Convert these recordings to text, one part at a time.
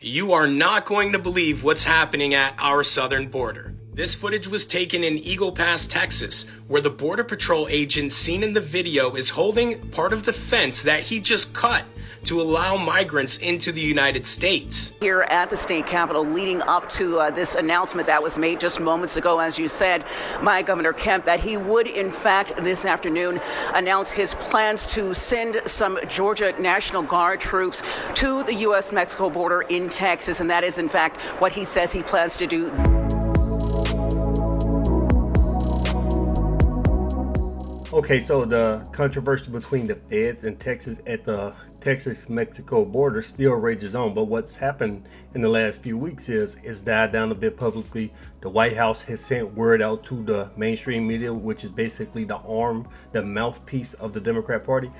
You are not going to believe what's happening at our southern border. This footage was taken in Eagle Pass, Texas, where the Border Patrol agent seen in the video is holding part of the fence that he just cut to allow migrants into the United States. Here at the state capitol, leading up to this announcement that was made just moments ago, as you said, by Governor Kemp, that he would, in fact, this afternoon announce his plans to send some Georgia National Guard troops to the U.S.-Mexico border in Texas. And that is, in fact, what he says he plans to do. Okay, so the controversy between the feds and Texas at the Texas-Mexico border still rages on. But what's happened in the last few weeks is it's died down a bit publicly. The White House has sent word out to the mainstream media, which is basically the arm, the mouthpiece of the Democrat Party.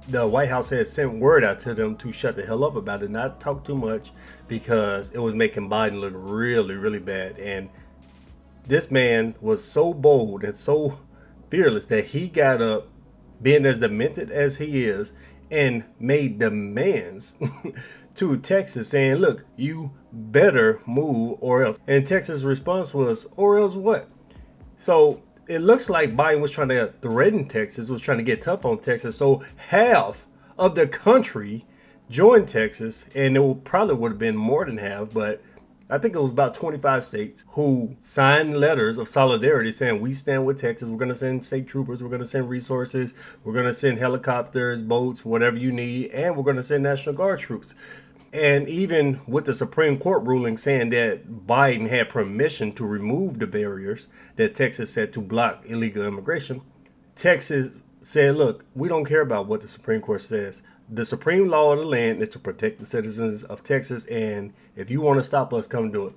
The White House has sent word out to them to shut the hell up about it, not talk too much, because it was making Biden look really, really bad. And this man was so bold and so fearless that he got up, being as demented as he is, and made demands to Texas saying, look, you better move or else. And Texas' response was, or else what? So it looks like Biden was trying to threaten Texas, was trying to get tough on Texas. So half of the country joined Texas, and it probably would have been more than half, but I think it was about 25 states who signed letters of solidarity saying, we stand with Texas. We're going to send state troopers. We're going to send resources. We're going to send helicopters, boats, whatever you need. And we're going to send National Guard troops. And even with the Supreme Court ruling saying that Biden had permission to remove the barriers that Texas set to block illegal immigration, Texas said, look, we don't care about what the Supreme Court says. The supreme law of the land is to protect the citizens of Texas, and if you want to stop us, come do it.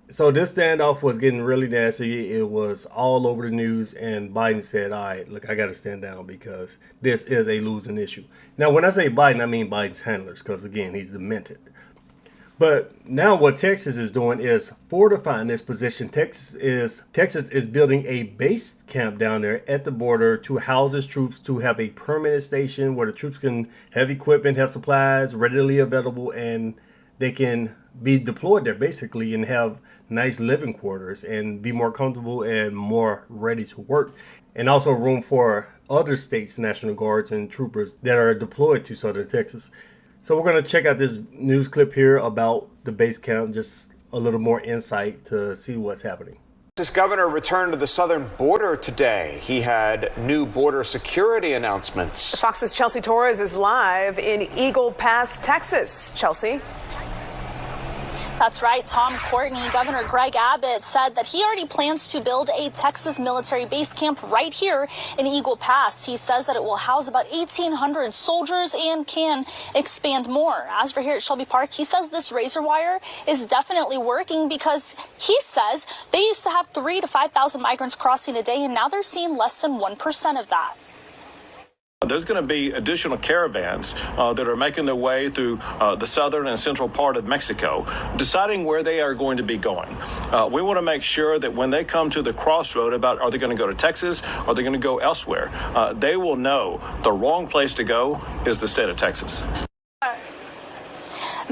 So this standoff was getting really nasty. It was all over the news, and Biden said, all right, look, I got to stand down because this is a losing issue. Now, when I say Biden, I mean Biden's handlers, because, again, he's demented. But now what Texas is doing is fortifying this position. Texas is building a base camp down there at the border to house its troops, to have a permanent station where the troops can have equipment, have supplies readily available, and they can be deployed there basically and have nice living quarters and be more comfortable and more ready to work. And also room for other states' National Guards and troopers that are deployed to southern Texas. So we're going to check out this news clip here about the base camp, just a little more insight to see what's happening. Texas governor returned to the southern border today. He had new border security announcements. Fox's Chelsea Torres is live in Eagle Pass, Texas. Chelsea. That's right, Tom Courtney. Governor Greg Abbott said that he already plans to build a Texas military base camp right here in Eagle Pass. He says that it will house about 1,800 soldiers and can expand more. As for here at Shelby Park, he says this razor wire is definitely working because he says they used to have 3,000 to 5,000 migrants crossing a day, and now they're seeing less than 1% of that. There's going to be additional caravans that are making their way through the southern and central part of Mexico, deciding where they are going to be going. We want to make sure that when they come to the crossroad about are they going to go to Texas, or are they going to go elsewhere, they will know the wrong place to go is the state of Texas.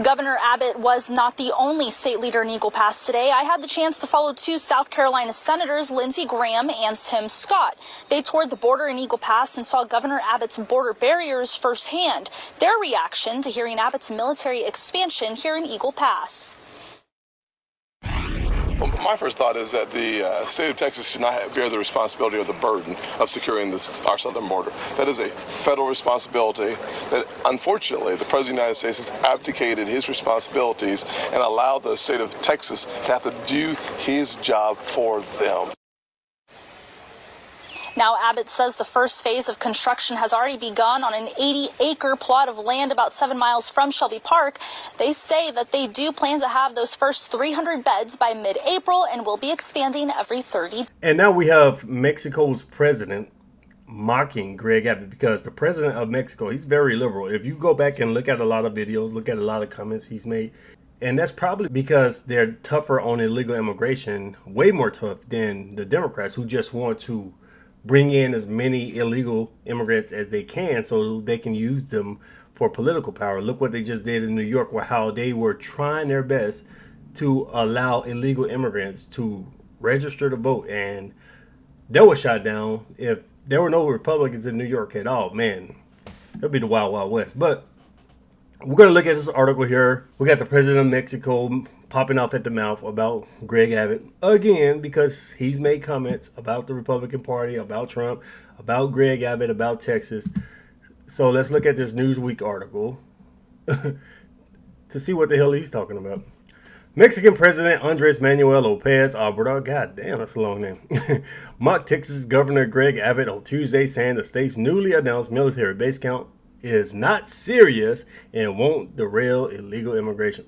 Governor Abbott was not the only state leader in Eagle Pass today. I had the chance to follow two South Carolina senators, Lindsey Graham and Tim Scott. They toured the border in Eagle Pass and saw Governor Abbott's border barriers firsthand. Their reaction to hearing Abbott's military expansion here in Eagle Pass. Well, my first thought is that the state of Texas should not bear the responsibility or the burden of securing our southern border. That is a federal responsibility that, unfortunately, the President of the United States has abdicated his responsibilities and allowed the state of Texas to have to do his job for them. Now, Abbott says the first phase of construction has already begun on an 80-acre plot of land about 7 miles from Shelby Park. They say that they do plan to have those first 300 beds by mid-April and will be expanding every 30. And now we have Mexico's president mocking Greg Abbott because the president of Mexico, he's very liberal. If you go back and look at a lot of videos, look at a lot of comments he's made, and that's probably because they're tougher on illegal immigration, way more tough than the Democrats who just want to bring in as many illegal immigrants as they can so they can use them for political power. Look what they just did in New York, where how they were trying their best to allow illegal immigrants to register to vote, and that was shot down. If there were no Republicans in New York at all, man, it'd be the Wild Wild West. But we're going to look at this article here. We got the president of Mexico popping off at the mouth about Greg Abbott again, because he's made comments about the Republican Party, about Trump, about Greg Abbott, about Texas. So let's look at this Newsweek article to see what the hell he's talking about. Mexican President Andres Manuel Lopez Obrador, god damn, that's a long name, mocked Texas Governor Greg Abbott on Tuesday, saying the state's newly announced military base count is not serious and won't derail illegal immigration.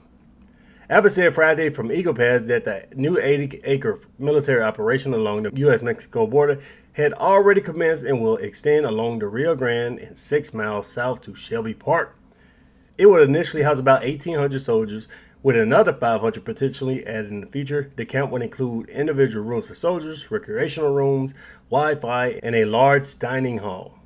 Abbott said Friday from Eagle Pass that the new 80-acre military operation along the U.S.-Mexico border had already commenced and will extend along the Rio Grande and 6 miles south to Shelby Park. It would initially house about 1,800 soldiers, with another 500 potentially added in the future. The camp would include individual rooms for soldiers, recreational rooms, Wi-Fi, and a large dining hall.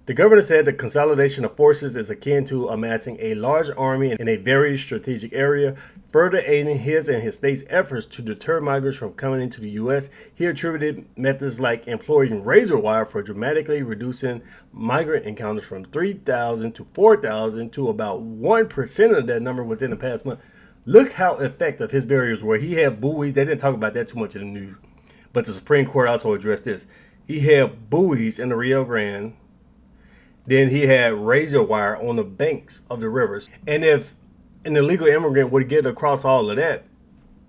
The governor said the consolidation of forces is akin to amassing a large army in a very strategic area, further aiding his and his state's efforts to deter migrants from coming into the U.S. He attributed methods like employing razor wire for dramatically reducing migrant encounters from 3,000 to 4,000 to about 1% of that number within the past month. Look how effective his barriers were. He had buoys. They didn't talk about that too much in the news, but the Supreme Court also addressed this. He had buoys in the Rio Grande. Then he had razor wire on the banks of the rivers. And if an illegal immigrant would get across all of that,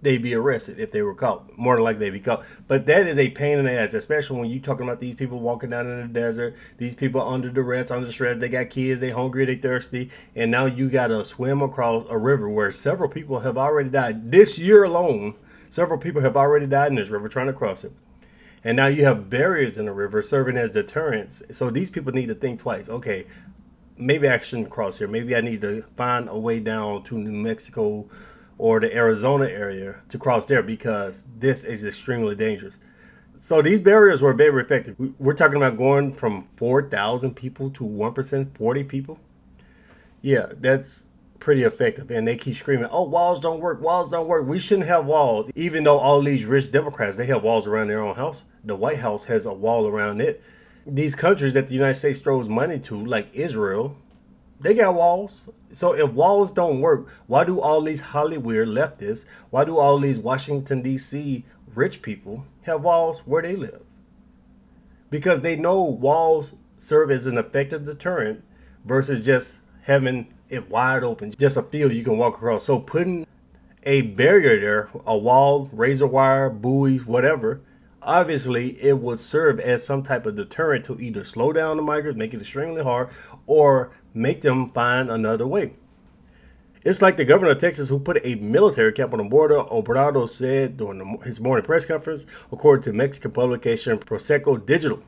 they'd be arrested if they were caught. More than likely they'd be caught. But that is a pain in the ass, especially when you're talking about these people walking down in the desert, these people under duress, under stress, they got kids, they hungry, they thirsty, and now you got to swim across a river where several people have already died. This year alone, several people have already died in this river trying to cross it. And now you have barriers in the river serving as deterrents. So these people need to think twice. Okay, maybe I shouldn't cross here. Maybe I need to find a way down to New Mexico or the Arizona area to cross there, because this is extremely dangerous. So these barriers were very effective. We're talking about going from 4,000 people to 1%, 40 people. Yeah, that's pretty effective. And they keep screaming, oh, walls don't work, walls don't work. We shouldn't have walls. Even though all these rich Democrats, they have walls around their own house. The White House has a wall around it. These countries that the United States throws money to, like Israel, they got walls. So if walls don't work, why do all these Hollywood leftists, why do all these Washington, D.C. rich people have walls where they live? Because they know walls serve as an effective deterrent versus just having it wide open, just a field you can walk across. So putting a barrier there, a wall, razor wire, buoys, whatever, obviously it would serve as some type of deterrent to either slow down the migrants, make it extremely hard, or make them find another way. It's like the governor of Texas who put a military camp on the border. Obrador said during his morning press conference, according to Mexican publication Prosecco Digital.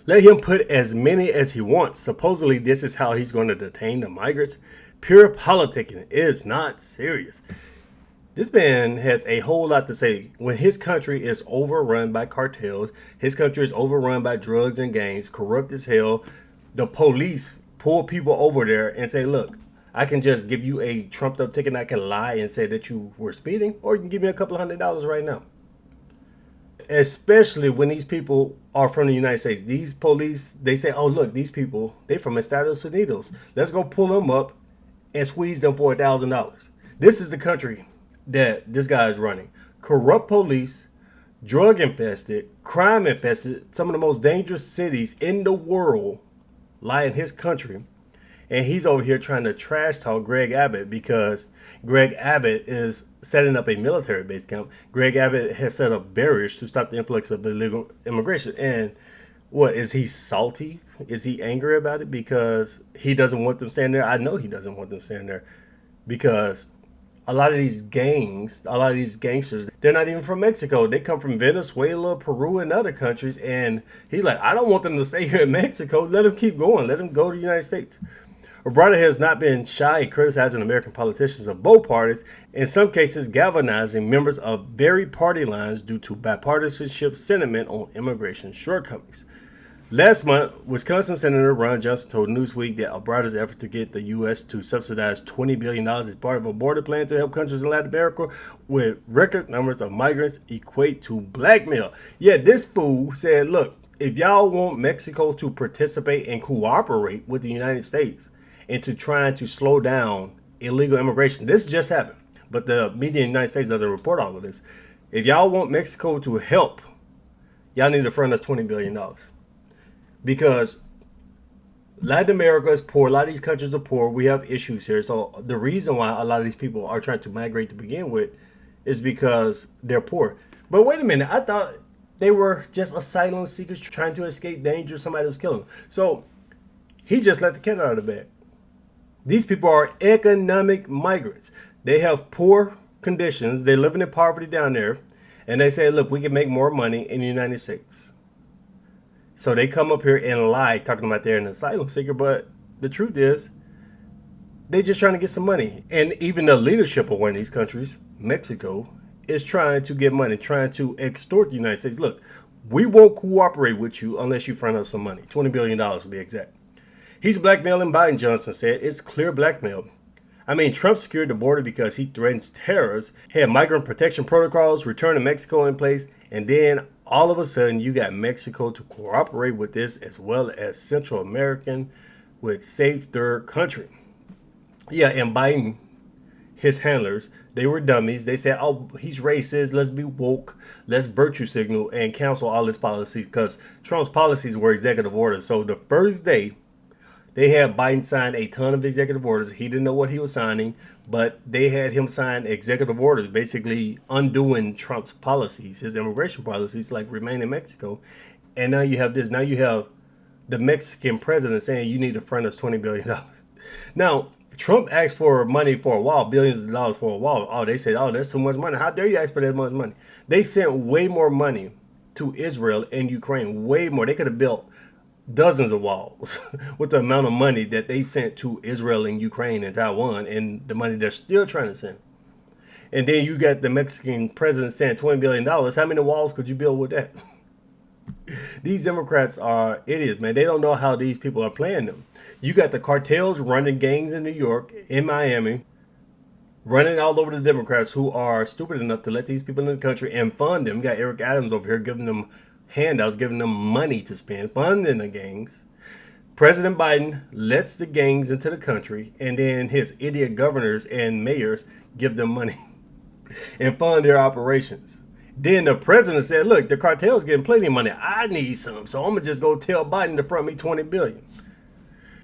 Let him put as many as he wants. Supposedly, this is how he's going to detain the migrants. Pure politicking is not serious. This man has a whole lot to say. When his country is overrun by cartels, his country is overrun by drugs and gangs, corrupt as hell, the police pull people over there and say, look, I can just give you a trumped up ticket and I can lie and say that you were speeding, or you can give me a couple $100s right now. Especially when these people are from the United States. These police, they say, oh, look, these people, they're from Estados Unidos. Let's go pull them up and squeeze them for $1,000. This is the country that this guy is running. Corrupt police, drug infested, crime infested, some of the most dangerous cities in the world lie in his country. And he's over here trying to trash talk Greg Abbott because Greg Abbott is setting up a military base camp. Greg Abbott has set up barriers to stop the influx of illegal immigration. And what, is he salty? Is he angry about it because he doesn't want them staying there? I know he doesn't want them staying there because a lot of these gangs, a lot of these gangsters, they're not even from Mexico. They come from Venezuela, Peru, and other countries. And he's like, I don't want them to stay here in Mexico. Let them keep going. Let them go to the United States. Obrador has not been shy in criticizing American politicians of both parties, in some cases galvanizing members of varied party lines due to bipartisanship sentiment on immigration shortcomings. Last month, Wisconsin Senator Ron Johnson told Newsweek that Alberta's effort to get the U.S. to subsidize $20 billion as part of a border plan to help countries in Latin America with record numbers of migrants equate to blackmail. Yeah, this fool said, look, if y'all want Mexico to participate and cooperate with the United States into trying to slow down illegal immigration, this just happened, but the media in the United States doesn't report all of this. If y'all want Mexico to help, y'all need to fund us $20 billion. Because Latin America is poor. A lot of these countries are poor. We have issues here. So the reason why a lot of these people are trying to migrate to begin with is because they're poor. But wait a minute. I thought they were just asylum seekers trying to escape danger. Somebody was killing them. So he just let the cat out of the bag. These people are economic migrants. They have poor conditions. They're living in poverty down there. And they say, look, we can make more money in the United States. So they come up here and lie, talking about they're an asylum seeker, but the truth is, they're just trying to get some money. And even the leadership of one of these countries, Mexico, is trying to get money, trying to extort the United States. Look, we won't cooperate with you unless you front us some money, $20 billion to be exact. He's blackmailing Biden, Johnson said. It's clear blackmail. I mean, Trump secured the border because he threatens terrorists, had migrant protection protocols, return to Mexico in place, and then all of a sudden you got Mexico to cooperate with this, as well as Central American with safe third country. Yeah, and Biden, his handlers, they were dummies. They said, oh, he's racist, let's be woke, let's virtue signal and cancel all his policies, because Trump's policies were executive orders. So the first day, they had Biden sign a ton of executive orders. He didn't know what he was signing, but they had him sign executive orders, basically undoing Trump's policies, his immigration policies, like remain in Mexico. And now you have this. Now you have the Mexican president saying you need to fund us $20 billion. Now, Trump asked for money for a while, billions of dollars for a while. Oh, they said, oh, that's too much money. How dare you ask for that much money? They sent way more money to Israel and Ukraine, way more. They could have built dozens of walls with the amount of money that they sent to Israel and Ukraine and Taiwan, and the money they're still trying to send. And then you got the Mexican president saying $20 billion. How many walls could you build with that? These Democrats are idiots, man. They don't know how these people are playing them. You got the cartels running gangs in New York, in Miami, running all over the Democrats who are stupid enough to let these people in the country and fund them. You got Eric Adams over here giving them handouts, giving them money to spend, funding the gangs. President Biden lets the gangs into the country, and then his idiot governors and mayors give them money and fund their operations. Then the president said, look, the cartel's getting plenty of money. I need some, so I'm going to just go tell Biden to front me $20 billion.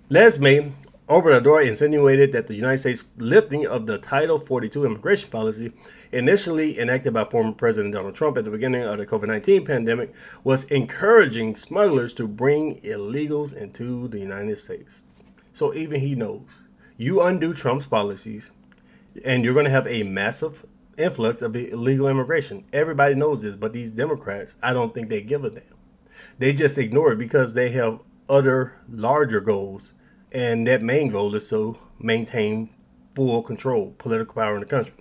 Last May, Obrador insinuated that the United States lifting of the Title 42 immigration policy, initially enacted by former President Donald Trump at the beginning of the COVID-19 pandemic, was encouraging smugglers to bring illegals into the United States. So even he knows. You undo Trump's policies, and you're going to have a massive influx of illegal immigration. Everybody knows this, but these Democrats, I don't think they give a damn. They just ignore it because they have other larger goals, and that main goal is to maintain full control, political power in the country.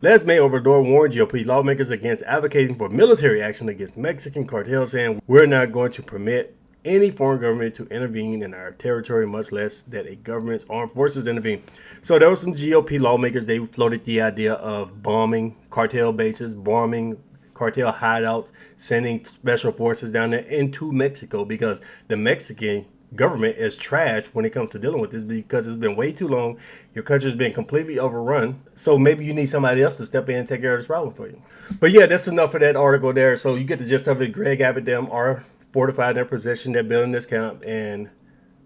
Last May, Obrador warned GOP lawmakers against advocating for military action against Mexican cartels, saying, we're not going to permit any foreign government to intervene in our territory, much less that a government's armed forces intervene. So there were some GOP lawmakers, they floated the idea of bombing cartel bases, bombing cartel hideouts, sending special forces down there into Mexico, because the Mexican government is trash when it comes to dealing with this, because it's been way too long. Your country's been completely overrun. So maybe you need somebody else to step in and take care of this problem for you. But yeah, that's enough of that article there. So you get the gist of it. Greg Abbott, them are fortified their position. They're building this camp, and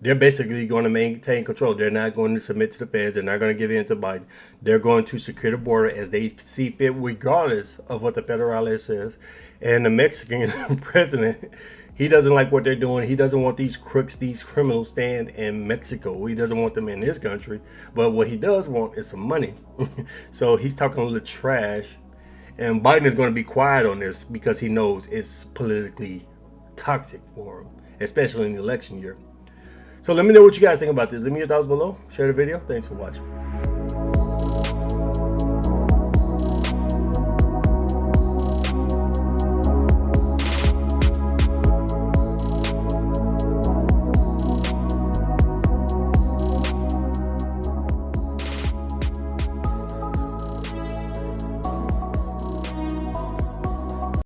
they're basically going to maintain control. They're not going to submit to the feds. They're not going to give in to Biden. They're going to secure the border as they see fit, regardless of what the federalist says. And the Mexican president, he doesn't like what they're doing. He doesn't want these crooks, these criminals staying in Mexico. He doesn't want them in his country. But what he does want is some money. So he's talking a little trash. And Biden is going to be quiet on this because he knows it's politically toxic for him, especially in the election year. So let me know what you guys think about this. Leave me your thoughts below. Share the video. Thanks for watching.